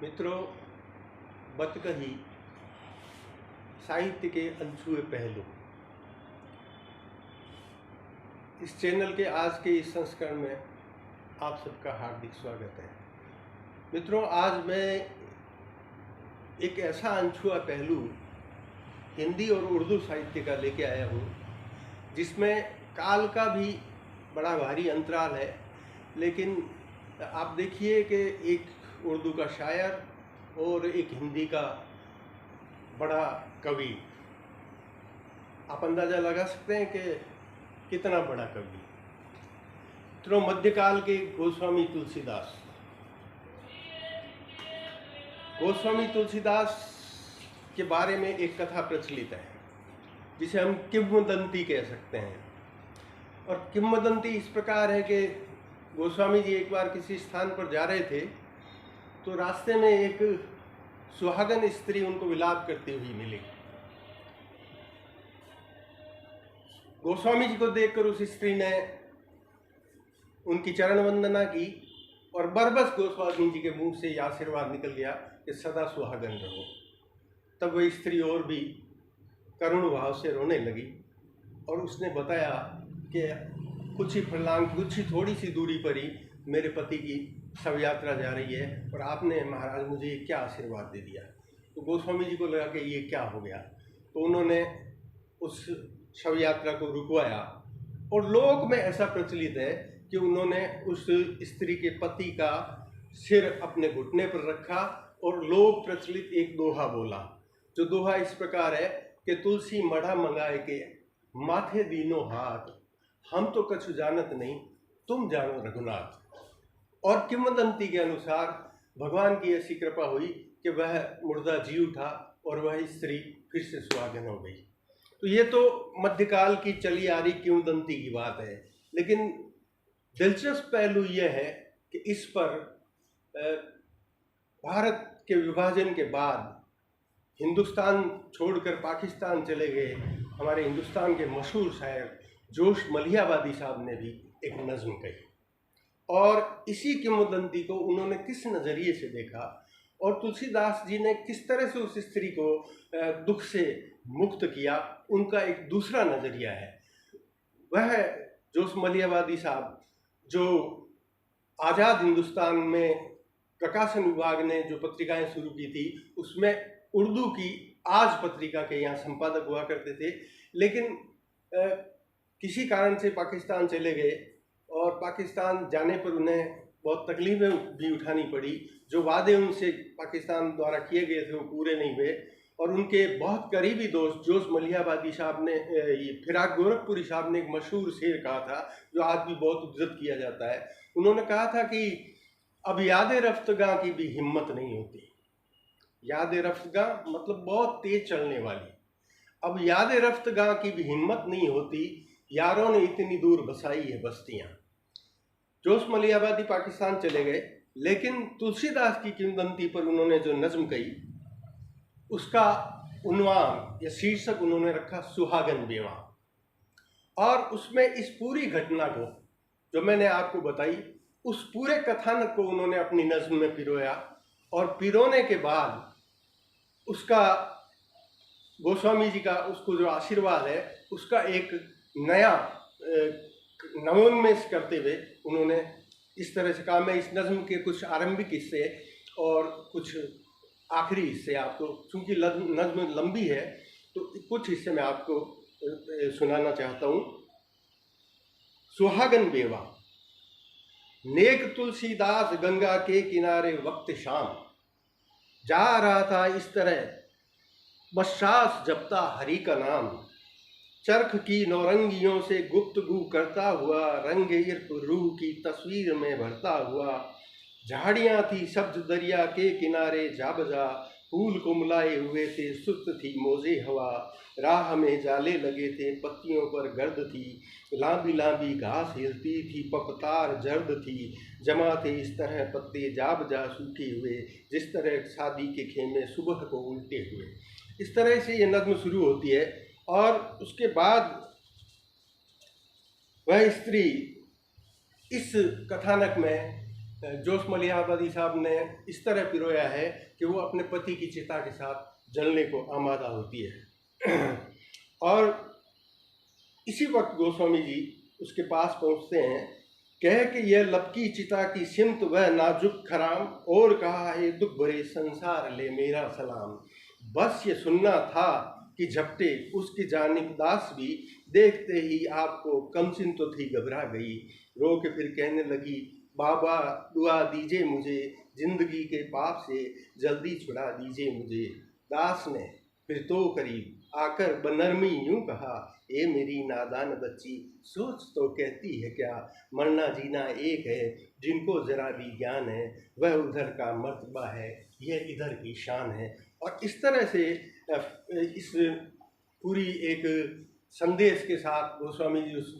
मित्रों, बत कही साहित्य के अनछुए पहलू। इस चैनल के आज के इस संस्करण में आप सबका हार्दिक स्वागत है। मित्रों, आज मैं एक ऐसा अनछुआ पहलू हिंदी और उर्दू साहित्य का लेके आया हूँ जिसमें काल का भी बड़ा भारी अंतराल है। लेकिन आप देखिए कि एक उर्दू का शायर और एक हिंदी का बड़ा कवि, आप अंदाज़ा लगा सकते हैं कि कितना बड़ा कवि। तो मध्यकाल के गोस्वामी तुलसीदास के बारे में एक कथा प्रचलित है जिसे हम किंवदंती कह सकते हैं। और किंवदंती इस प्रकार है कि गोस्वामी जी एक बार किसी स्थान पर जा रहे थे तो रास्ते में एक सुहागन स्त्री उनको विलाप करती हुई मिली। गोस्वामी जी को देखकर उस स्त्री ने उनकी चरण वंदना की और बरबस गोस्वामी जी के मुंह से यह आशीर्वाद निकल गया कि सदा सुहागन रहो। तब वह स्त्री और भी करुण भाव से रोने लगी और उसने बताया कि कुछ ही थोड़ी सी दूरी पर ही मेरे पति की शव यात्रा जा रही है और आपने महाराज मुझे क्या आशीर्वाद दे दिया। तो गोस्वामी जी को लगा कि ये क्या हो गया। तो उन्होंने उस शव यात्रा को रुकवाया और लोक में ऐसा प्रचलित है कि उन्होंने उस स्त्री के पति का सिर अपने घुटने पर रखा और लोक प्रचलित एक दोहा बोला, जो दोहा इस प्रकार है कि तुलसी मढ़ा मंगाए के माथे दीनो हाथ, हम तो कछु जानत नहीं तुम जानो रघुनाथ। और किंवदंती के अनुसार भगवान की ऐसी कृपा हुई कि वह मुर्दा जी उठा और वह स्त्री फिर से सुहागन हो गई। तो ये तो मध्यकाल की चली आ रही किंवदंती की बात है। लेकिन दिलचस्प पहलू यह है कि इस पर भारत के विभाजन के बाद हिंदुस्तान छोड़कर पाकिस्तान चले गए हमारे हिंदुस्तान के मशहूर शायर जोश मलिहाबादी साहब ने भी एक नज़्म कही और इसी किंवदंती को उन्होंने किस नज़रिए से देखा और तुलसीदास जी ने किस तरह से उस स्त्री को दुख से मुक्त किया, उनका एक दूसरा नज़रिया है। वह जोश मलिहाबादी साहब जो आज़ाद हिंदुस्तान में प्रकाशन विभाग ने जो पत्रिकाएं शुरू की थी उसमें उर्दू की आज पत्रिका के यहाँ संपादक हुआ करते थे। लेकिन किसी कारण से पाकिस्तान चले गए और पाकिस्तान जाने पर उन्हें बहुत तकलीफें भी उठानी पड़ी। जो वादे उनसे पाकिस्तान द्वारा किए गए थे वो पूरे नहीं हुए और उनके बहुत करीबी दोस्त जोश मलिहाबादी साहब ने, फिराक गोरखपुरी साहब ने एक मशहूर शेर कहा था जो आज भी बहुत इज्जत किया जाता है। उन्होंने कहा था कि अब याद रफ्तगां की भी हिम्मत नहीं होती। याद रफ्तगां मतलब बहुत तेज चलने वाली। अब याद रफ्तगां की भी हिम्मत नहीं होती, यारों ने इतनी दूर बसाई है बस्तियां। जोश मलिहाबादी पाकिस्तान चले गए, लेकिन तुलसीदास की किंवदंती पर उन्होंने जो नज़्म कही उसका उन्वान या शीर्षक उन्होंने रखा सुहागन बेवा। और उसमें इस पूरी घटना को जो मैंने आपको बताई उस पूरे कथानक को उन्होंने अपनी नज़्म में पिरोया और पिरोने के बाद उसका गोस्वामी जी का उसको जो आशीर्वाद है उसका एक नया नवोन्मेष करते हुए उन्होंने इस तरह से कहा। मैं इस नज़्म के कुछ आरंभिक हिस्से और कुछ आखिरी हिस्से आपको, चूँकि नज़्म लंबी है तो कुछ हिस्से मैं आपको सुनाना चाहता हूँ। सुहागन बेवा। नेक तुलसीदास गंगा के किनारे वक्त शाम, जा रहा था इस तरह बस सांस जपता हरि का नाम। चरख की नौरंगियों से गुफ्तगू करता हुआ, रंग इर्फ रूह की तस्वीर में भरता हुआ। झाड़ियाँ थी सब्ज दरिया के किनारे जा बजा, फूल कुमलाए हुए थे सुस्त थी मौजे हवा। राह में जाले लगे थे पत्तियों पर गर्द थी, लांबी लांबी घास हिलती थी पपतार जर्द थी। जमा थे इस तरह पत्ते जा बजा सूखे हुए, जिस तरह शादी के खेमे सुबह को उल्टे हुए। इस तरह से ये नज़्म शुरू होती है और उसके बाद वह स्त्री इस कथानक में जोश मलिहाबादी साहब ने इस तरह पिरोया है कि वो अपने पति की चिता के साथ जलने को आमादा होती है। और इसी वक्त गोस्वामी जी उसके पास पहुंचते हैं, कह कि यह लपकी चिता की सिमत वह नाजुक खराम, और कहा है दुख भरे संसार ले मेरा सलाम। बस ये सुनना था कि झपटे उसकी जानिब दास भी, देखते ही आपको कमसिन तो थी घबरा गई। रो के फिर कहने लगी, बाबा दुआ दीजिए मुझे, जिंदगी के पाप से जल्दी छुड़ा दीजिए मुझे। दास ने फिर तो करीब आकर बनरमी यूं कहा, ए मेरी नादान बच्ची सोच तो कहती है क्या, मरना जीना एक है जिनको जरा भी ज्ञान है, वह उधर का मर्तबा है यह इधर की शान है। और इस तरह से इस पूरी एक संदेश के साथ गोस्वामी जी उस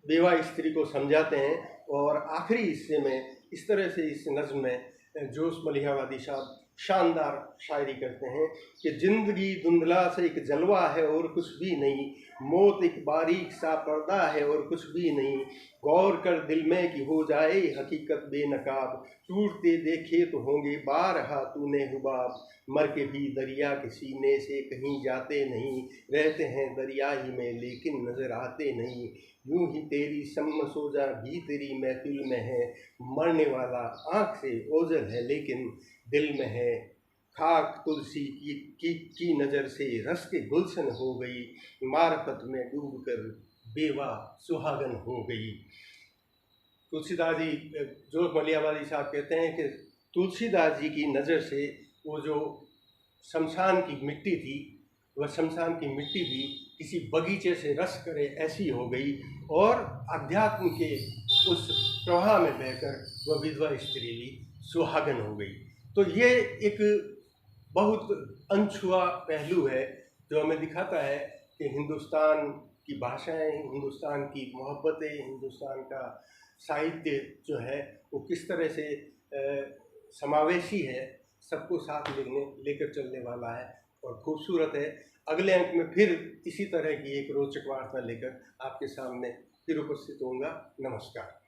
बेवा स्त्री को समझाते हैं। और आखिरी हिस्से में इस तरह से इस नज़्म में जोश मलिहाबादी साहब शानदार शायरी करते हैं कि जिंदगी धुंधला से एक जलवा है और कुछ भी नहीं, मौत एक बारीक सा पर्दा है और कुछ भी नहीं, गौर कर दिल में कि हो जाए हकीकत बेनकाब, टूटते देखे तो होंगे बारहा तूने हुबाब, मर के भी दरिया के सीने से कहीं जाते नहीं, रहते हैं दरिया ही में लेकिन नजर आते नहीं, यूं ही तेरी सम्म सोजा भी तेरी महफिल में है, मरने वाला आँख से ओझल है लेकिन दिल में है, खाक तुलसी की नज़र से रस के गुलशन हो गई, मार्फत में डूब कर बेवा सुहागन हो गई। तुलसीदास जी, जोश मलिहाबादी साहब कहते हैं कि तुलसीदास जी की नज़र से वो जो शमशान की मिट्टी थी, वह शमशान की मिट्टी भी किसी बगीचे से रस करे ऐसी हो गई, और अध्यात्म के उस प्रवाह में बहकर वह विधवा स्त्री भी सुहागन हो गई। तो ये एक बहुत अनछुआ पहलू है जो हमें दिखाता है कि हिंदुस्तान की भाषाएं, हिंदुस्तान की मोहब्बतें, हिंदुस्तान का साहित्य जो है वो किस तरह से समावेशी है, सबको साथ लेकर चलने वाला है और खूबसूरत है। अगले अंक में फिर इसी तरह की एक रोचक वार्ता लेकर आपके सामने फिर उपस्थित होऊंगा। नमस्कार।